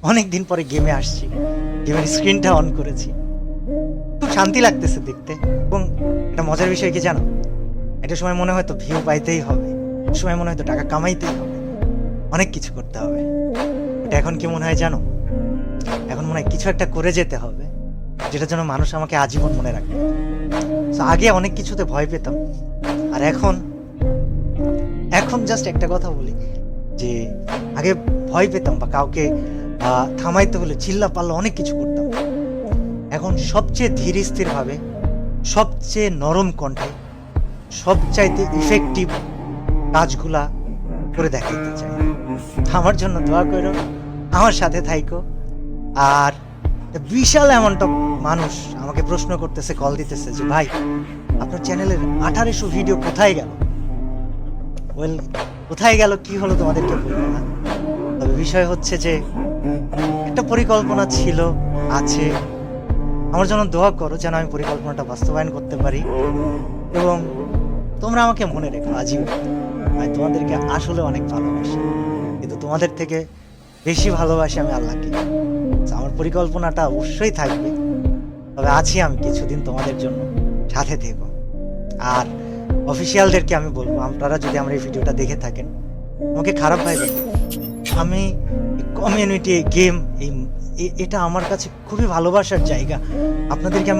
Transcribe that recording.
অনেক দিন পরে গেমে আসছি, গেমের স্ক্রিনটা অন করেছি, খুব শান্তি লাগতেছে দেখতে। এবং একটা মজার বিষয় কি জানো, একটা সময় মনে হয়তো ভিউ পাইতেই হবে, একটা সময় মনে হয়তো টাকা কামাইতেই হবে, অনেক কিছু করতে হবে। এটা এখন কি মনে হয় জানো, এখন মনে হয় কিছু একটা করে যেতে হবে যেটার জন্য মানুষ আমাকে আজীবন মনে রাখবে। So, আগে অনেক কিছুতে ভয় পেতাম, আর এখন এখন জাস্ট একটা কথা বলি যে আগে ভয় পেতাম বা কাউকে থামাইতে হলে চিল্লা পাল্লা অনেক কিছু করতাম। এখন সবচেয়ে ধীর স্থির ভাবে, সবচেয়ে নরম কণ্ঠে, সবচাইতে ইফেক্টিভ কাজগুলা করে দেখাইতে চাই। আমার জন্য দোয়া করো, আমার সাথে থাইকো। আর বিশাল অ্যামাউন্ট অফ মানুষ আমাকে প্রশ্ন করতেছে, কল দিতেছে যে ভাই আপনার চ্যানেলের 1800 ভিডিও কোথায় গেল। ওয়েল, কোথায় গেল কি হলো তোমাদেরকে বলবো না, তবে বিষয় হচ্ছে যে একটা পরিকল্পনা ছিল, আছে। আমার জন্য দোয়া করো যেন আমি পরিকল্পনাটা বাস্তবায়ন করতে পারি, এবং তোমরা আমাকে মনে রেখো আজীবন। আমি তোমাদেরকে আসলে অনেক ভালোবাসি, কিন্তু তোমাদের থেকে বেশি ভালোবাসি আমি আল্লাহকে। আমার পরিকল্পনাটা অবশ্যই থাকবে, তবে আছি আমি কিছুদিন তোমাদের জন্য সাথে থেকো। আর অফিসিয়ালদেরকে আমি বলবো, আপনারা যদি আমার এই ভিডিওটা দেখে থাকেন, আমাকে খারাপ ভাইবেন। আমি কমিউনিটি গেম, এটা আমার কাছে খুবই ভালোবাসার জায়গা। আপনাদেরকে আমি